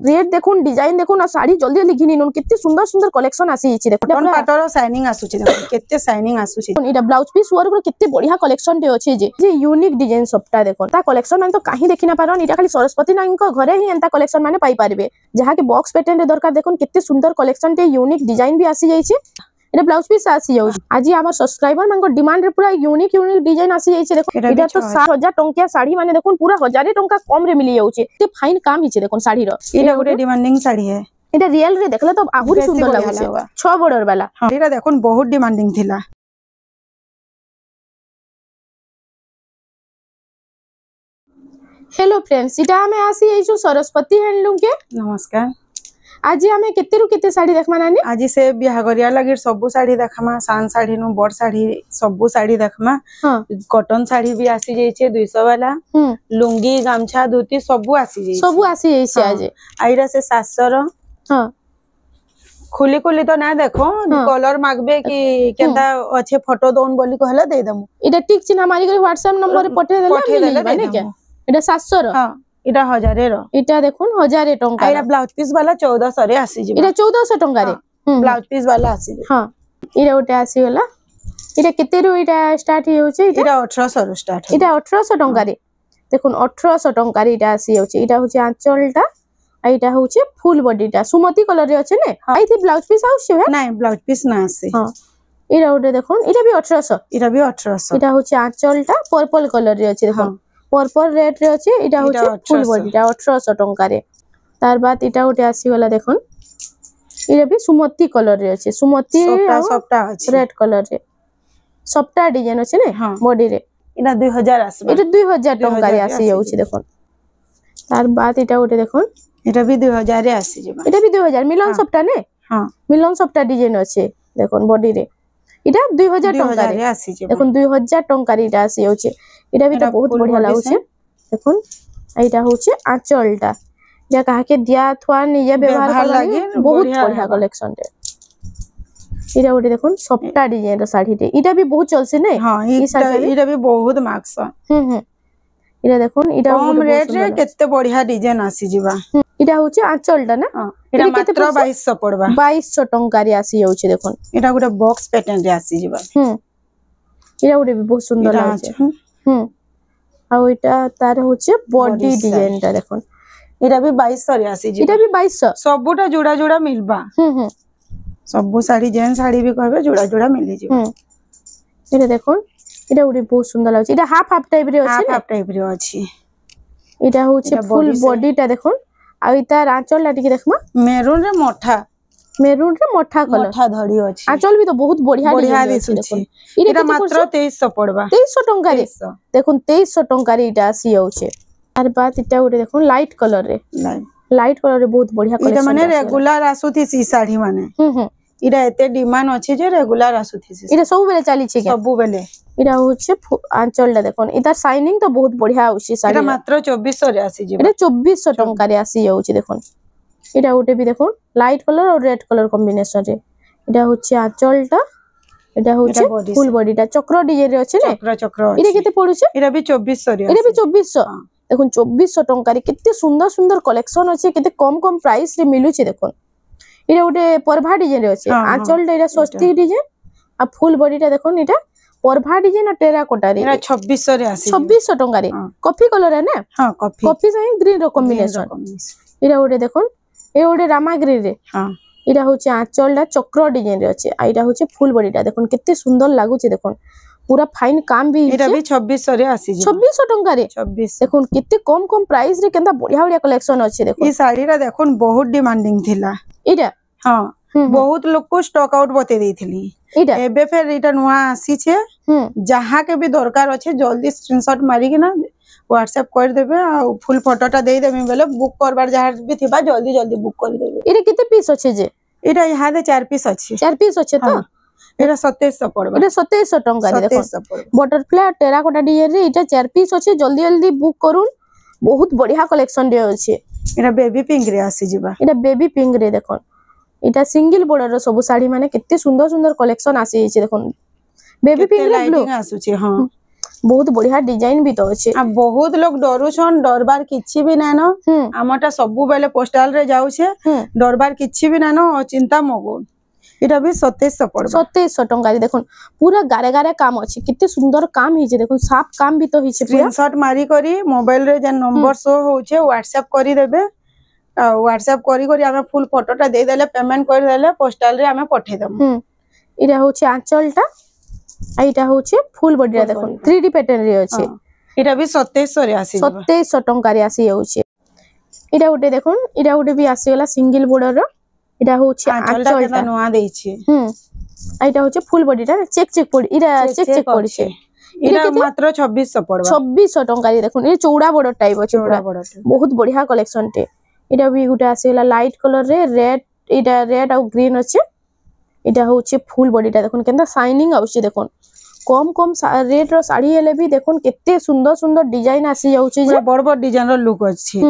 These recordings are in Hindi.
रेट देखुन डिजाइन देखुन आ साड़ी जल्दी जल्दी घिनि नन केते सुंदर सुंदर कलेक्शन आसी छि देखो कौन पाटर शाइनिंग आसुछि देखो केते शाइनिंग आसुछि इटा ब्लाउज पीस वर्क केते बढ़िया कलेक्शन टे अछि जे यूनिक डिजाइन सबटा देखो ता कलेक्शन माने तो काहे देखि ना पारन इटा खाली सरस्वती नाइन को घरे ही एंता कलेक्शन माने पाई पारबे जहा के बॉक्स पैटर्न रे दरकार देखो केते सुंदर कलेक्शन टे यूनिक डिजाइन भी आसी जाई छि इटा ब्लाउज पीस आसी जाउ आज हमर सब्सक्राइबर मानको डिमांड रे पूरा यूनिक डिजाइन आसी जाई छि देखो इटा तो 7000 टंकिया साड़ी माने देखो पूरा 1000 टंका कम रे मिली जाउ छि ते फाइन काम हिचे देखो साड़ी रो इटा गोटे डिमांडिंग साड़ी है इटा रियल रे देखले तो आहुरी सुंदर लागु छि 6 बॉर्डर वाला इटा देखो बहुत डिमांडिंग थिला। हेलो फ्रेंड्स इटा हमें आसी ए जो सरस्वती हैंडलूम के नमस्कार आज हमें केते रु केते साड़ी देखमा नानी आज से बिहागरिया लगी सब साड़ी देखमा सान साड़ी नु बड़ साड़ी सब साड़ी देखमा कॉटन साड़ी भी आसी जाई छे 200 वाला लुंगी गामछा धोती सब आसी जाई छे आज आइरा से 700 रो हां खुली खुली तो ना देखो कलर मागबे कि केंता अच्छे फोटो दोन बोली कहला दे दमु इटा टिक चिन्ह मारी कर WhatsApp नंबर रे पठे देला माने क्या इटा 700 रो हां इटा 1000 रो इटा देखुन 1000 टंका इटा ब्लाउज पीस वाला 1400 रे आसी जिबा इटा 1400 टंका रे ब्लाउज पीस वाला आसी जे हां इटा ओटे आसी होला इटा केते रु इटा स्टार्ट ही होचे इटा 1800 रो स्टार्ट इटा 1800 टंका रे देखुन 1800 टंका रे इटा आसी होचे इटा होचे आंचलटा आइटा होचे फुल बॉडीटा सुमती कलर रे अछि ने आइ थी ब्लाउज पीस आउछ है नाही ब्लाउज पीस ना आसी हां इटा ओटे देखुन इटा भी 1800 इटा होचे आंचलटा पर्पल कलर रे अछि देखुन पर्पल रेड रे अछि इटा होचे फुल बॉडीटा 1800 टंका रे तार बाद इटा ओटे आसी वाला देखुन इटा भी सुमती कलर रे अछि सुमती सबटा अछि रेड कलर रे सबटा डिजाइन अछि ने बॉडी रे इटा 2000 आसी इटा 2000 टंका रे आसी जाउछि देखुन तार बाद इटा ओटे देखुन इटा भी 2000 रे आसी जेबा इटा भी 2000 मिलन सबटा ने हां मिलन सबटा डिजाइन अछि देखुन बॉडी रे इटा 2000 टंका रे आसी जेबा देखुन 2000 टंका रे इटा आसी जाउछि इटा भी तो बहुत बढ़िया लागुछे देखुन एटा होचे आंचलटा या कहा के दिया थवा निजे व्यवहार कर लागी बहुत बढ़िया कलेक्शन रे इटा ओटे देखुन सबटा डिजाइन रो साड़ी रे इटा भी बहुत चलसे नै हां इटा भी बहुत मार्क्स इटा देखुन इटा कम रेट रे केते बढ़िया डिजाइन आसी जिबा इटा होचे आंचलटा ना इटा मात्र 2200 पड़बा 2200 टंका रे आसी जाउछे देखुन इटा गोटे बॉक्स पैटर्न रे आसी जिबा इटा ओटे भी बहुत सुंदर लागुछे आ इटा तार होचे बॉडी डिजाइन ता देखुन इटा भी 2200 रे आसी जिबा इटा भी 2200 सबुटा जोड़ा जोड़ा मिलबा सब साड़ी जेन साड़ी भी कहबे जोड़ा जोड़ा मिली जिबा इटा देखुन इटा ओटे बहुत सुंदर लागुछे इटा हाफ हाफ टाइप रे अछि हाफ टाइप रे अछि इटा होचे फुल बॉडी ता देखुन आ इता आंचल लाटी के देखमा मेरून रे मोठा कलर मोठा धड़ी अछि आंचल भी तो बहुत बढ़िया दिसुछि इटा मात्र 2300 पड़बा 2300 टंका रे देखुन 2300 टंका रे इटा आसी जाउछे तार बाद इटा ओटे देखुन लाइट कलर रे बहुत बढ़िया कलेक्शन इटा माने रेगुलर आसुथि सी साड़ी माने इटा एते डिमांड अछि जे रेगुलर आसुथि सी इटा सब बेले चली छै सब बेले इटा होचे आंचलटा देखुन इता शाइनिंग तो बहुत बढ़िया होछि साड़ी इटा मात्र 2400 रे आसी जिबा इटा 2400 टंका रे आसी जाउछि देखुन इटा ओटे भी देखुन लाइट कलर और रेड कलर कॉम्बिनेशन रे इटा होचे आंचलटा इटा होचे फुल बॉडीटा चक्र डिजाइन रे अछि ने चक्र इटा केते पडुचे इटा भी 2400 रे इटा भी 2400 देखुन 2400 टंका रे केते सुंदर सुंदर कलेक्शन अछि केते कम कम प्राइस रे मिलुचे देखुन इटा ओटे परभा डिजाइन रे अछि आंचलटा इटा स्वस्तिक डिजाइन आ फुल बॉडीटा देखुन इटा परभा डिजाइन आ टेराकोटा रे इटा 2600 रे आसी 2600 टंका रे कॉफी कलर है ना हां कॉफी से ग्रीन रो कॉम्बिनेशन इटा ओटे देखुन ए ओटे रामाग्री रे हां इटा होचे आंचलटा चक्र डिजाइन रे अछि आ इटा होचे फुल बॉडीटा देखुन केते सुंदर लागुचे देखुन पूरा फाइन काम भी इटा भी 2600 रे आसी जे 2600 टंका रे 26 देखुन केते कम कम प्राइस रे केंता बढ़िया बढ़िया कलेक्शन अछि देखुन ई साड़ी रा देखुन बहुत डिमांडिंग थिला इटा हां बहुत लोग को स्टॉक आउट बते देथिली इटा एबे फिर इटा नुआ आसी छे जहां के भी दरकार अछि जल्दी स्क्रीनशॉट मारी के ना व्हाट्सएप कर देबे आ फुल फोटोटा दे देबे बेले बुक करबार जहां भी थिबा जल्दी जल्दी बुक कर देबे इटा केते पीस अछि जे इटा यहां दे 4 पीस अछि 4 पीस अछि तो इटा 2700 पड़बा इटा 2700 टंका रे देखो बटरफ्लाई टेराकोटा डिजाइन रे इटा 4 पीस अछि जल्दी जल्दी बुक करूं बहुत बढ़िया कलेक्शन रे अछि इटा बेबी पिंक रे आसी जिबा इटा बेबी पिंक रे देखो इटा सिंगल बॉर्डर रो सब साड़ी माने केते सुंदर सुंदर कलेक्शन आसी छै देखो बेबी पिंक रे ब्लू आसु छै हां बहुत बढ़िया डिजाइन भी तो अच्छे आ बहुत लोग डरुछन डरबार किछि भी नानो हमटा सब बेले पोस्टल रे जाउछे डरबार किछि भी नानो चिंता मगो इटा भी 2700 पड़बा 2700 टंका देखो पूरा गारे गारे काम अछि कितने सुंदर काम हिचे देखो साफ काम भी तो हिचे पूरा स्क्रीनशॉट मारी करी मोबाइल रे जे नंबर शो होचे व्हाट्सएप करी देबे व्हाट्सएप करी करी हमें फुल फोटोटा दे देले पेमेंट कर देले पोस्टल रे हमें पठे देम इरा होचे आंचलटा आइटा होचे फुल बॉडी देखो 3D पैटर्न रे अछि इटा भी 2700 रे आसी 2700 टंका रे आसी होचे इटा उटे देखो इटा उटे भी आसी गला सिंगल बॉर्डर रो इटा होचे आंचलटा नोआ देछि आइटा होचे फुल बॉडीटा चेक चेक पड़ी इरा चेक चेक पड़ी छे इरा मात्र 2600 पड़बा 2600 टंका रे देखो ये चौड़ा बॉर्डर टाइप अछि चौड़ा बॉर्डर बहुत बढ़िया कलेक्शन टे इटा भी गुटा आसी गला लाइट कलर रे रेड इटा रेड और ग्रीन अछि इटा होचे फुल बॉडीटा देखो केनता शाइनिंग आउछि देखो कम कम रेट रो साड़ी हेले भी देखो केते सुंदर सुंदर डिजाइन आसी जाउछि जे बड़ बड़ डिजाइन रो लुक अछि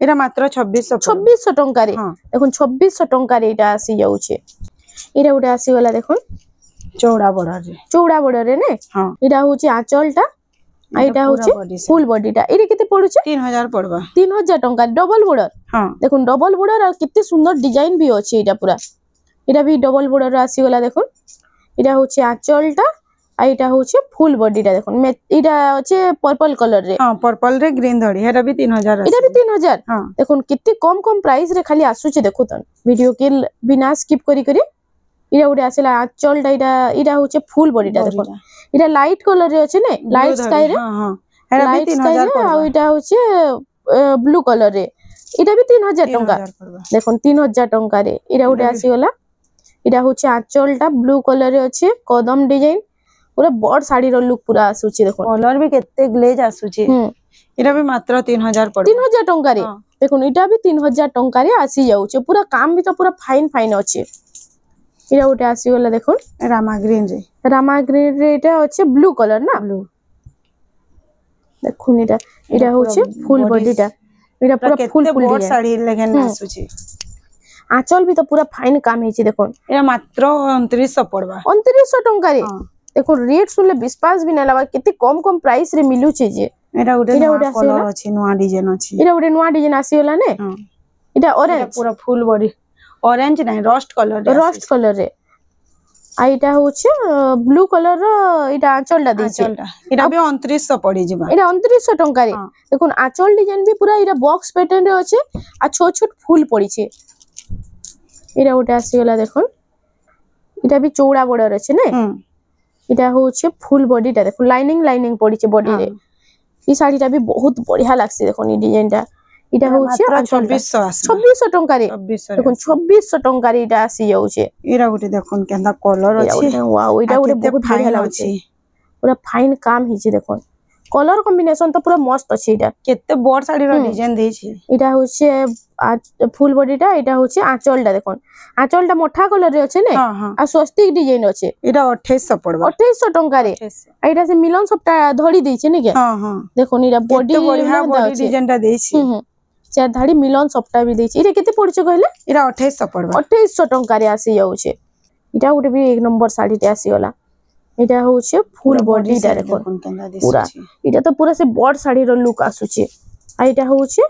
एरा मात्र 2600 टंका रे देखो 2600 टंका रे इटा आसी जाउछि इरा उडा आसी गला देखो चौड़ा बॉर्डर रे ने हां इटा होछि आंचलटा आइटा होछि फुल बॉडीटा इरे केते पडुछि 3000 पड़बा 3000 टंका डबल बॉर्डर हां देखो डबल बॉर्डर और केते सुंदर डिजाइन भी अछि इटा पूरा इटा भी डबल बॉर्डर रे आसी गला देखो इटा होछि आंचलटा आइटा होछि फुल बॉडीटा देखो इटा होछि पर्पल कलर रे हां पर्पल रे ग्रीन धड़ी हेरा भी 3000 इटा भी 3000 हां देखो कितने कम कम प्राइस रे खाली आसुछि देखो तन वीडियो के बिना स्किप करी करी इरा उडे आसेला आंचलटा इटा होछि फुल बॉडीटा देखो इटा लाइट कलर रे अछि ने लाइट स्काई रे हां हां हेरा भी 3000 पड़बा आ इटा होछि ब्लू कलर रे इटा भी 3000 टंका देखो 3000 टंका रे इरा उडे आसी गला इटा होछि आंचलटा ब्लू कलर रे अछि कदम डिजाइन पूरा बड़ साड़ी रो लुक पूरा आसुछि देखो कलर भी केते ग्लेज आसुछि इरा भी मात्र 3000 पड़बा 3000 टंका रे देखो इटा भी 3000 टंका रे आसी जाउछि पूरा काम भी तो पूरा फाइन फाइन अछि इरा उटे आसी गला देखो रामा ग्रीन रे इटा अछि ब्लू कलर ना ब्लू देखो इटा होछि फुल बॉडीटा इटा पूरा फुल फुल बड़ साड़ी लेकिन आसुछि आंचल भी तो पूरा फाइन काम हिची देखो इरा मात्र 2900 पड़बा 2900 टंका रे देखो रेट सुनले विश्वास भी ना लगा कितने कम कम प्राइस रे मिलु छे जे एटा उडे कलर अछि नवा डिजाइन अछि इटा उडे नवा डिजाइन आसी होला ने इटा ऑरेंज पूरा फुल बॉडी ऑरेंज नहीं रस्ट कलर रे आइटा होचे ब्लू कलर रो इटा आंचलटा देछि इटा भी 2900 पड़ी जिबा इटा 2900 टंका रे देखो आंचल डिजाइन भी पूरा इटा बॉक्स पैटर्न रे अछि आ छोट छोट फूल पड़ी छे इटा उटे आसी होला देखो इटा भी चौड़ा बॉर्डर अछि ने इटा होचे फुल बॉडीटा देखो लाइनिंग पड़ी छे बॉडी रे ई साड़ीटा भी बहुत बढ़िया लागसी देखो ई डिजाइनटा इटा होचे 2600 टंका रे देखो 2600 टंका रे इटा आसी जाउछे इरा गुटे देखोन केंदा कलर अछि वाओ इटा गुटे बहुत बढ़िया लागछे पूरा फाइन काम हिची देखो कलर कॉम्बिनेशन तो पूरा मस्त अछि इटा केते बड़ साड़ी रो डिजाइन देइ छी इटा होचे फुल बॉडीटा इटा होचे आंचलटा देखो आंचलटा मोठा कलर रे अछि ने आ स्वस्तिक डिजाइन अछि इटा 2800 पड़बा 2800 टंका रे इटा से मिलन सबटा धड़ी देइ छी ने के हां हां देखो इटा बॉडी बढ़िया बॉडी डिजाइनटा देइ छी चार धाड़ी मिलन सबटा भी देइ छी इरे केते पड़छ कहले इरा 2800 पड़बा 2800 टंका रे आसी जाउछे इटा गुटे भी एक नंबर साड़ी टे आसी होला इटा होचे फुल बॉडी टा देखो पूरा इटा तो पूरा से बड़ साड़ी रो लुक आसुचे आ इटा होचे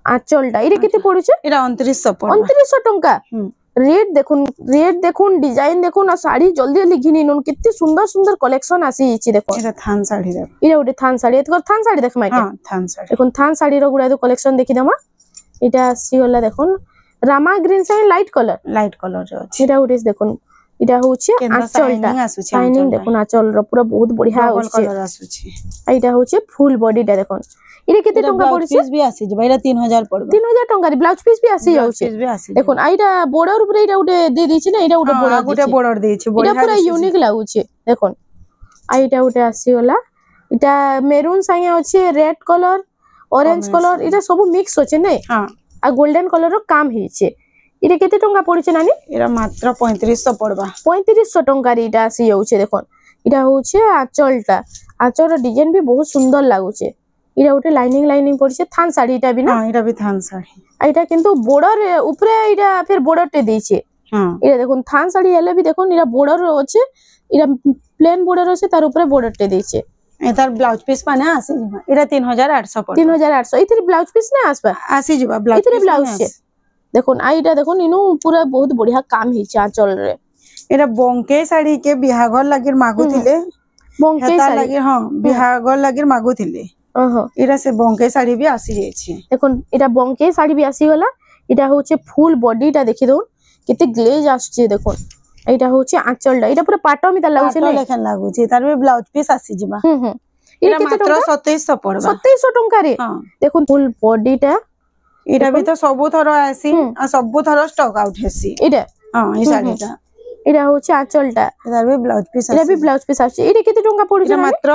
आंचलटा इरे केते पड़ुचे इरा 2900 पड़बा 2900 टंका रेट देखुन डिजाइन देखुन आ साड़ी जल्दी जल्दी घिनी नन कितने सुंदर सुंदर कलेक्शन आसी इची देखो इरा थान साड़ी देख इरा उटे थान साड़ी एतकर थान साड़ी देख माइ हां थान साड़ी देखुन थान साड़ी रो गुडा तो कलेक्शन देखि दमा इटा आसी होला देखुन रामा ग्रीन से लाइट कलर रो अछि इटा उटे देखुन इटा होचे आंचलटा शाइनिंग देखुन आंचल रो पूरा बहुत बढ़िया होचे कलर आसुछि इटा होचे फुल बॉडी टा देखुन इरे केते टंका पड़छ पीस भी आसी जे भाईला 3000 पड़बा 3000 टंका रे ब्लाउज पीस भी आसी जाउछे देखुन आइटा बॉर्डर ऊपर इटा उटे दे दै छी ना इटा उटे बॉर्डर दे छी बढ़िया पूरा यूनिक लागुछे देखुन आइटा उटे आसी होला इटा मेरून संगे अछि रेड कलर ऑरेंज कलर इटा सब मिक्स होचे नै हां आ गोल्डन कलर रो काम हिचे इरे केते टंका पड़छे नानी इरा मात्र 3500 पड़बा 3500 टंका रे इटा आसी जाउछे देखुन इटा होचे आंचल रो डिजाइन भी बहुत सुंदर लागुछे इरा उटे लाइनिंग पड़छे थान साड़ी इटा भी ना हां इरा भी थान साड़ी आइटा किंतु बॉर्डर ऊपरे इटा फिर बॉर्डर टे देछे हां इरा देखुन थान साड़ी हेले भी देखुन इरा बॉर्डर होचे इरा प्लेन बॉर्डर होचे तार ऊपरे बॉर्डर टे देछे एतार ब्लाउज पीस माने आसी जिबा एटा 3800 पड़ 3800 इथरे ब्लाउज पीस ना आसबा आसी जिबा ब्लाउज इथरे ब्लाउज छे देखो आईटा देखो इनु पूरा बहुत बढ़िया काम हिचे आंचल रे एटा बंके साड़ी के बिहाघर लागिर मागुथिले बंके साड़ी लागिर हां बिहाघर लागिर मागुथिले ओहो एटा से बंके साड़ी भी आसी जाय छी देखो एटा बंके साड़ी भी आसी गला एटा होचे फुल बॉडीटा देखि दो केते ग्लेज आछे देखो एटा होचे आंचलडा एटा पूरा पाटो मिता लागुचे पाटो लेखन लागुचे तार भी ब्लाउज पीस आसी जिबा एटा मात्र 2700 पड़बा 2700 टंका रे देखो फुल बॉडीटा एटा भी तो सबु थरो आसी आ सबु थरो स्टॉक आउट हेसी एटा हां ई साड़ीटा एटा होचे आंचलटा तार भी ब्लाउज पीस एटा भी ब्लाउज पीस आछे एटा केते टंका पड़ुचे मात्र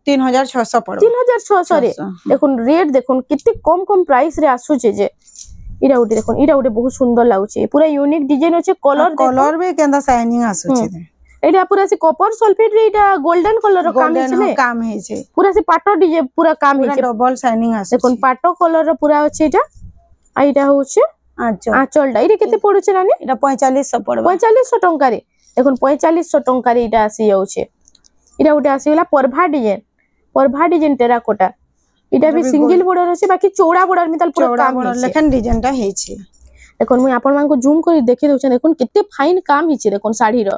3600 पड़बा 3600 रे देखो रेट देखो कितने कम प्राइस रे आसुचे जे इरा उटे देखो इरा उटे बहुत सुंदर लागुचे पूरा यूनिक डिजाइन होचे कलर भी केंदा शाइनिंग आसुचे एटा पूरा से कॉपर सल्फेट रे एटा गोल्डन कलर रो काम हेचे पूरा से पाटो डिजाइन पूरा काम हेचे डबल शाइनिंग आसुचे देखो पाटो कलर रो पूरा होचे एटा आ एटा होचे आंचलडा इरे केते पड़ुचे नानी एटा 4500 पड़बा 4500 टंका रे देखो 4500 टंका रे एटा आसी जाउचे इरा उटे आसी गेला परभा डिजाइन टेराकोटा इटा भी सिंगल बॉर्डर আছে बाकी चौड़ा बॉर्डर मिताल पूरा काम है लेकिन डिजाइनटा हेछे देखो मुई आपन मान को जूम कर देखि दउछ देखो कितने फाइन काम हिचे देखो साड़ी रो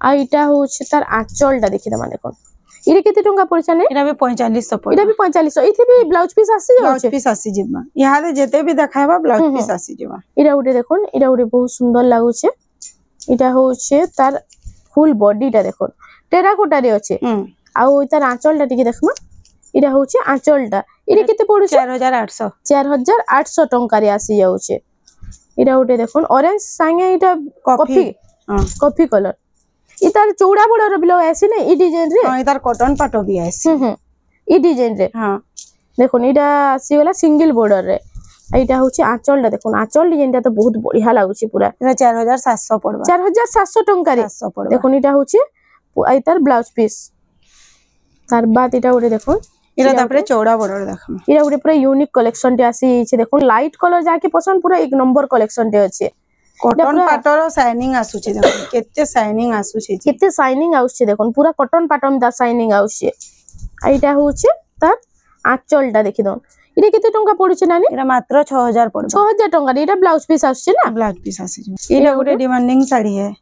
आ इटा होछ तार आंचलटा देखि दमा देखो इरे केते टंका पड़छा ने इरा भी 4500 पड़ इरा भी 4500 इथे भी ब्लाउज पीस आसी जाउछ ब्लाउज पीस आसी जिबा यहाँ दे जेते भी देखाबा ब्लाउज पीस आसी जिबा इरा उटे देखो इरा उटे बहुत सुंदर लागुछे इटा होछे तार फुल बॉडीटा देखो टेराकोटा रे अछि आ ओ तार आंचलटा टिके देखमा इरा होचे आंचलटा इरे केते पड़ुचे 4800 टंका रे आसी जाउचे इरा उटे देखोन ऑरेंज संगे इटा कॉफी कलर इतार चौड़ा बॉर्डर बिलो ऐसी ने ई डिजाइन रे हां इतार कॉटन पाटो भी ऐसी ई डिजाइन रे हां देखोन इटा आसी वाला सिंगल बॉर्डर रे एटा होचे आंचलटा देखोन आंचल डिजाइनटा तो बहुत बढ़िया लागुची पूरा इरा 4700 पड़बा 4700 टंका रे देखोन इटा होचे इतार ब्लाउज पीस तार बाद इटा उटे देखोन इरा तापरे चौड़ा बॉर्डर देखम इरा उटे पूरा यूनिक कलेक्शन टे आसी छे देखो लाइट कलर जाके पसंद पूरा एक नंबर कलेक्शन टे अछि कॉटन पाटरो शाइनिंग आसुचे देखो केते शाइनिंग आसुचे केते शाइनिंग आउछे देखो पूरा कॉटन पाटम दा शाइनिंग आउछे आइटा होचे तार आंचलटा देखि दो इरे केते टंका पड़ुचे नानी इरा मात्र 6000 पड़ 6000 टंका इरा ब्लाउज पीस आछे ना ब्लाउज पीस आछे इरा गोटे डिमांडिंग साड़ी है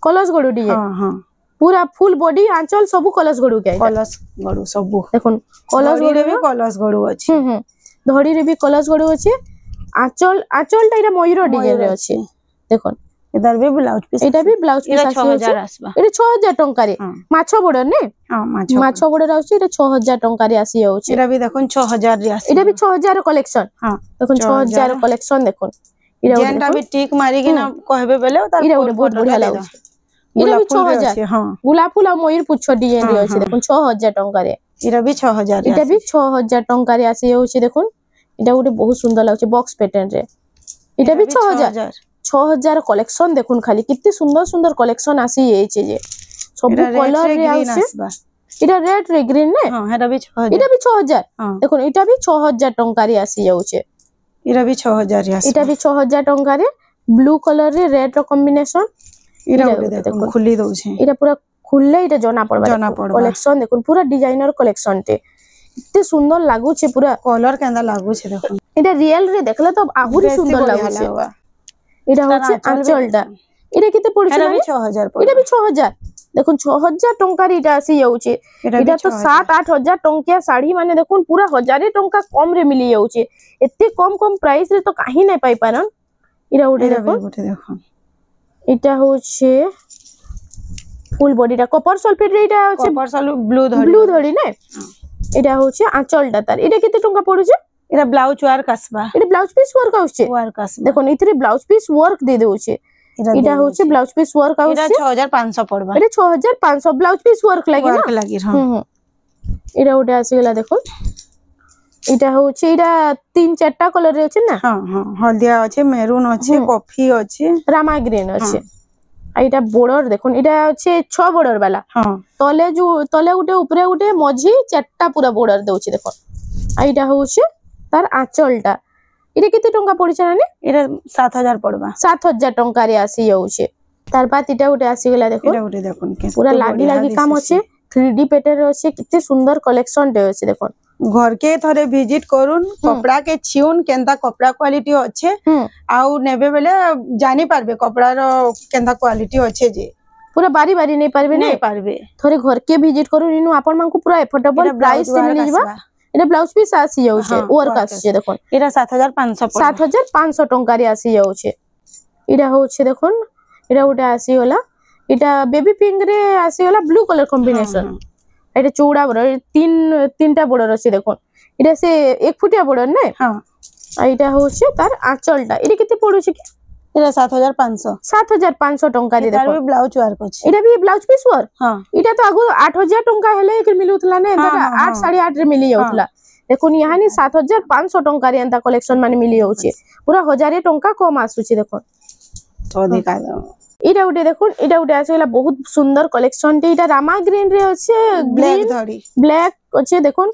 कलर्स गडू डिजाइन हां हां पूरा फुल बॉडी आंचल सब कलर्स गडू के कलर्स गडू सब देखो कलर्स गडू भी कलर्स गडू अछि धड़ी रे भी कलर्स गडू अछि आंचलटा इरा मयूर डिजाइन रे अछि देखो इधर भी ब्लाउज पीस एटा भी ब्लाउज पीस आसी 6000 आसबा एटा 6000 टंका रे माछो बॉर्डर ने हां माछो बॉर्डर आउछि एटा 6000 टंका रे आसी जाउछि एटा भी देखो 6000 रे आसी एटा भी 6000 कलेक्शन हां देखो 6000 कलेक्शन देखो जेनटा भी टिक मारी के ना कहबे बेले तार इरा बहुत बढ़िया लागुछि इरा भी 6000 हां गुलाब फूल आ मयूर पुच्छ डिजाइन रे अछि देखो 6000 टंका रे इरा भी 6000 रे एटा भी 6000 टंका रे आसी जाउछि देखो एटा गोटे बहुत सुंदर लागुछि बॉक्स पैटर्न रे एटा भी 6000 कलेक्शन देखुन खाली कितने सुंदर सुंदर कलेक्शन आसी येचे जे सब कलर रे आउसे इटा रेड रे ग्रीन ने हां हेरा भी 6000 इटा भी 6000 देखो इटा भी 6000 टंका रे आसी जाउचे इरा भी 6000 रे आसी इटा भी 6000 टंका रे ब्लू कलर रे रेड रो कॉम्बिनेशन इरा देखो खुली दउ छे इटा पूरा खुलले इटा जना पड़बा कलेक्शन देखो पूरा डिजाइनर कलेक्शन टे इतने सुंदर लागु छे पूरा कलर केंदा लागु छे देखो इटा रियल रे देखले तो आहुरी सुंदर लागु छे इटा होचे आंचलटा इटा केते पड़ुचे इटा भी 6000 इटा भी 6000 देखो 6000 टंका रे इटा आसी जाउचे इटा तो 7-8000 टंकिया साड़ी माने देखो पूरा 1000 टंका कम रे मिली जाउचे एते कम प्राइस रे तो काहे नै पाई पारन इटा उठे देखो इटा होचे फुल बॉडीटा कॉपर सल्फेट रे इटा होचे कॉपर सल्फेट ब्लू धड़ी ने इटा होचे आंचलटा तार इटा केते टंका पड़ुचे इरा ब्लाउज वर्क आसबा इटा ब्लाउज पीस वर्क आउचे देखो इथरे ब्लाउज पीस वर्क दे देउचे इटा होचे ब्लाउज पीस वर्क आउचे इरा 6500 पड़बा इटा 6500 ब्लाउज पीस वर्क लागी ना लागी हां इरा उडे आसी गेला देखो इटा होचे इरा 3-4टा कलर रे अछि ना हां हां हल्दिया अछि मेरून अछि कॉफी अछि रामा ग्रीन अछि आइटा बॉर्डर देखो इटा अछि 6 बॉर्डर वाला हां तले उटे ऊपरे उटे मझी 4टा पूरा बॉर्डर देउछि देखो आइटा होचे तार आंचलटा इरे केते टंका पड़िछ नानी इरे 7000 पड़बा 7000 टंका रे आसी जाउछे तार बाद इटा उटे आसी गेला देखो इटा उटे देखो पूरा लागी काम अछि 3D पैटर्न अच्छे कितने सुंदर कलेक्शन टे अच्छे देखो घर के थरे विजिट करूँ कपड़ा के छिउन केंता कपड़ा क्वालिटी अच्छे आउ नेबे बेले जानी पारबे कपड़ा रो केंता क्वालिटी अच्छे जे पूरा बारी बारी नहीं पारबे थोड़े घर के विजिट करूँ इनु आपन मान को पूरा एफोर्डेबल प्राइस रे मिल जिबा एटा ब्लाउज पीस आसी जाउ छे वर्क आसी छे देखो एटा 7500 टंका रे आसी जाउ छे एटा हो छे देखो एटा उटा आसी होला एटा बेबी पिंक रे आसी होला ब्लू कलर कॉम्बिनेशन एटा चौड़ा बॉर्डर तीनटा बॉर्डर अछि देखो एटा से 1 फुटिया बॉर्डर ने हां एटा हो छे तार आंचलटा एटा केते पड़ु छे कि एटा 7500 टंका दे देखो ब्लाउज वर्क अछि एटा भी ब्लाउज पीस वर्क हां एटा तो आगु 8000 टंका हेले कि मिलुतला ने एटा 8 8.5 रे मिली जाउतला देखो यहाँ 7500 टंका रे एंता कलेक्शन माने मिली जाउ छे पूरा 1000 टंका कम आसु छे देखो अधिका इटा उटे देखो इटा उटे आसेला बहुत सुंदर कलेक्शन टे इटा रामा ग्रीन रे अच्छे ब्लैक अच्छे देखो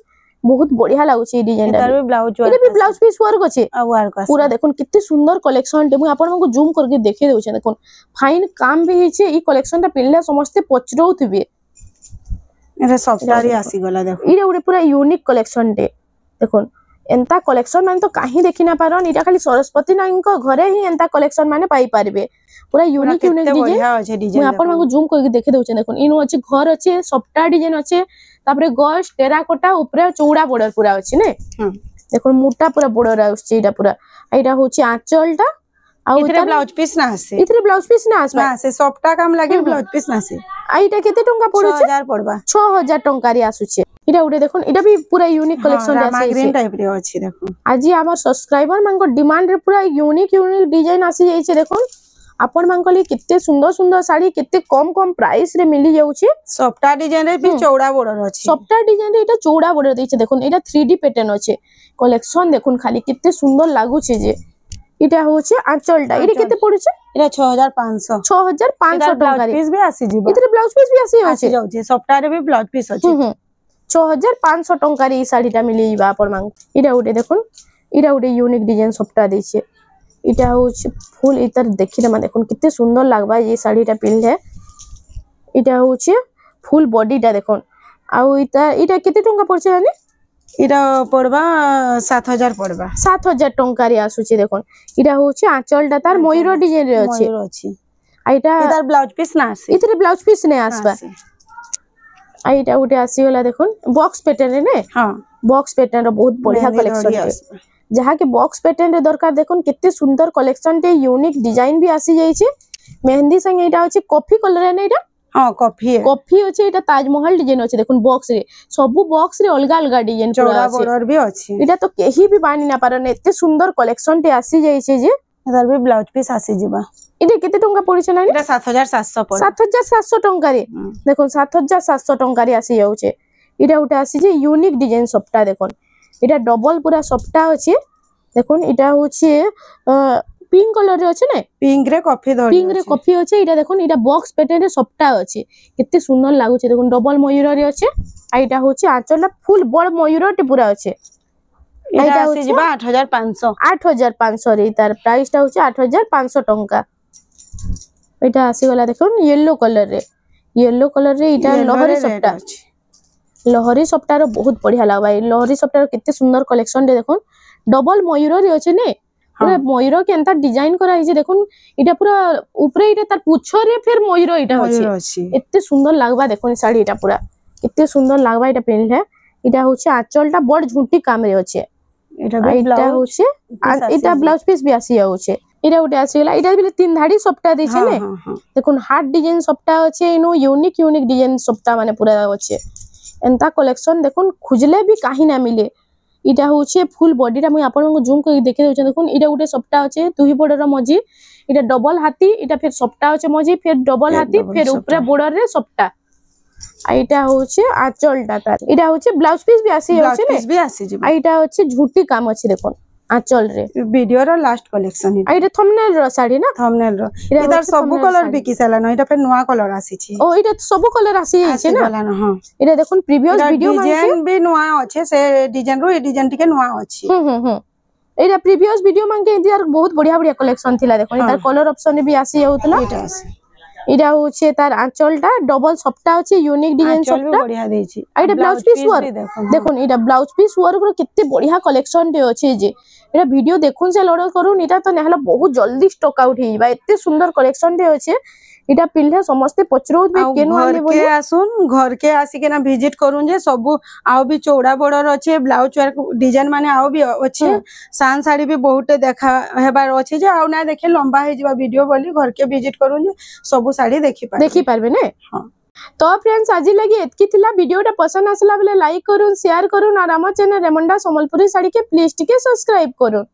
बहुत बढ़िया लागु छे डिजाइन एटार भी ब्लाउज वर्क एटा भी ब्लाउज पीस वर्क अच्छे पूरा देखो कितने सुंदर कलेक्शन टे मु आपन को जूम करके देखे देउ छे देखो फाइन काम भी हिचे ई कलेक्शन ता पिल्ला समस्त पचरौथिबे एटा सफ्टारी आसी गला देखो इटा उटे पूरा यूनिक कलेक्शन टे देखो एंता कलेक्शन माने तो काहे देखि ना पारन इटा खाली सरस्वती नाइन को घरे ही एंता कलेक्शन माने पाई पारबे पूरा यूनिक डिजाइन मैं आपन माको जूम करके देखे दउछे देखो इनो अछि घर अछि सफ्टा डिजाइन अछि तापरे गश टेराकोटा ऊपर चौड़ा बॉर्डर पूरा अछि ने देखो मोटा पूरा बॉर्डर आउछि इटा पूरा एटा होछि आंचलटा आ इतरे ब्लाउज पीस ना आसे इतरे ब्लाउज पीस ना आसे ना से सफ्टा काम लागे ब्लाउज पीस ना आसे आइटा केते टंका पड़ु छे 6000 पड़बा 6000 टंका रि आसु छे इटा उडे देखो इटा भी पूरा unique collection Rama green type रे अछि देखो आज हमर सब्सक्राइबर मानको डिमांड रे पूरा यूनिक डिजाइन आसी जाई छे देखो आपण मानको लिए कितने सुंदर सुंदर साड़ी कितने कम प्राइस रे मिली जाउ छे सफ्टा डिजाइन रे भी चौड़ा बॉर्डर अछि सफ्टा डिजाइन रे एटा चौड़ा बॉर्डर दै छे देखो एटा 3D पैटर्न अछि कलेक्शन देखुन खाली कितने सुंदर लागु छे जे इटा हो छे आंचलटा इरे केते पड़ु छे एटा 6500 टंका रे पीस भी आसी जिबो इतरे ब्लाउज पीस भी आसी जाउ छे सफ्टा रे भी ब्लाउज पीस अछि 6500 टंका रे ई साड़ीटा मिली जिबा आपण मांग इटा उडे देखुन इटा उडे यूनिक डिजाइन सफ्टा दै छे इटा हो फुल इतर देखिले मा देखुन कितने सुंदर लागबा ये साड़ीटा पिनले इटा हो फुल बॉडीटा देखुन आउ इटा केते टंका पड़छे हानी इटा पड़बा 7000 पड़बा 7000 टंका रे आसु छे देखुन इटा हो आंचलटा तार मयूर डिजाइन रे अछि आइटा इधर ब्लाउज पीस ना आसे इतरे ब्लाउज पीस ने आसबा आइटा उटे आसी होला देखुन बॉक्स पैटर्न रे ने हां बॉक्स पैटर्न रो बहुत बढ़िया कलेक्शन है जहाँ के बॉक्स पैटर्न रे दरकार देखुन कितने सुंदर कलेक्शन टे यूनिक डिजाइन भी आसी जाई छे मेहंदी संग एटा अछि कॉफी कलर ने एटा हां कॉफी अछि एटा ताजमहल डिजाइन अछि देखुन बॉक्स रे सबु बॉक्स रे अलगा अलगा डिजाइन चौड़ा बॉर्डर भी अछि एटा तो केही भी बानी ना पारन एते सुंदर कलेक्शन टे आसी जाई छे जे एदार भी ब्लाउज पीस आसी जिबा इदे केते टंका पड़ी छे ना एटा 7700 पड़ 7700 टंका रे देखुन 7700 टंका रे आसी जाउ छे इटा उटा आसी जे यूनिक डिजाइन सफ्टा देखुन इटा डबल पूरा सफ्टा अछि देखुन इटा होछि पिंक कलर रे अछि ने पिंक रे कॉफी अछि इटा देखुन इटा बॉक्स पैटर्न रे सफ्टा अछि कितने सुंदर लागु छे देखुन डबल मयूर रे अछि आ इटा होछि आंचल फुल बड़ मयूर टे पूरा अछि इटा आसी जिबा 8500 रे तार प्राइस ता होछि 8500 टंका इटा आसी गला देखुन येलो कलर रे इटा लहरी सफ्टा रो बहुत बढ़िया लागबा लहरी सफ्टा रो कितने सुंदर कलेक्शन दे देखुन डबल मयूर रे अछि ने पूरा मयूर के एंता डिजाइन करा हिजे देखुन इटा पूरा ऊपरे इटा तार पुछ रे फिर मयूर इटा अछि एते सुंदर लागबा देखुन साड़ी इटा पूरा कितने सुंदर लागबा इटा पेनले इटा होछि आंचलटा बड़ झुंटी काम रे अछि इटा होछि इटा ब्लाउज पीस भी आसी जाउछे इटा उटे आसी गला इटा भी तीन धाड़ी सफ्टा दै छै ने देखुन हार्ट डिजाइन सफ्टा अछि इनो यूनिक डिजाइन सफ्टा माने पूरा अछि एंता कलेक्शन देखुन खुजले भी काहे ना मिले इटा होचे फुल बॉडीटा मैं आपन को जूम कर देखे देउ देखुन इटा उटे सफ्टा अछि दुही बॉर्डर मजी इटा डबल हाथी इटा फिर सफ्टा अछि मजी फिर डबल हाथी फिर ऊपर बॉर्डर रे सफ्टा आइटा होचे आंचलटा तार इटा होचे ब्लाउज पीस भी आसी होचे ने आइटा होचे झूठी काम अछि देखुन आंचल रे वीडियो रो लास्ट कलेक्शन है आइटा थंबनेल रो साड़ी ना थंबनेल रो इधर सब कलर बिकी साला न इटा पे नया कलर आसी छी ओ इटा सब कलर आसी छै ना हां इटा देखुन प्रीवियस वीडियो में डिजाइन भी नया अछि से डिजाइन रो डिजाइन टिके नया अछि एटा प्रीवियस वीडियो में के इधर बहुत बढ़िया बढ़िया कलेक्शन थिला देखुन इधर कलर ऑप्शन भी आसी जाउतला इडा होचे तार आंचलटा डबल सपटा होचे यूनिक डिजाइन आंचल भी सपटा बढ़िया देछि आ इडा ब्लाउज पीस वर्क देखो देखुन इडा ब्लाउज पीस वर्क रो कित्ते बढ़िया कलेक्शन टे अछि जे इडा वीडियो देखुन से ऑर्डर करून इटा तो नेहला बहुत जल्दी स्टॉक आउट हेइबा एते सुंदर कलेक्शन टे अछि इटा पिल्ले समस्त पचरोत बे केनु आले बोले के आसुन घर के आसी के ना विजिट करूं जे सब आउ भी चौड़ा बॉर्डर अच्छे ब्लाउज वर्क डिजाइन माने आउ भी अच्छे सान साड़ी भी बहुत देखा हेबार अच्छे जे आउ ना देखे लंबा हे जिबा वीडियो बोली घर के विजिट करूं जे सब साड़ी देखि पारबे ने हां तो फ्रेंड्स आज लगी एतकी थिला वीडियोटा पसंद आसला बेले लाइक करूँ शेयर करूँ और आम चैनल रेमंडा संबलपुरी साड़ी के प्लीज टिके सब्सक्राइब करूँ।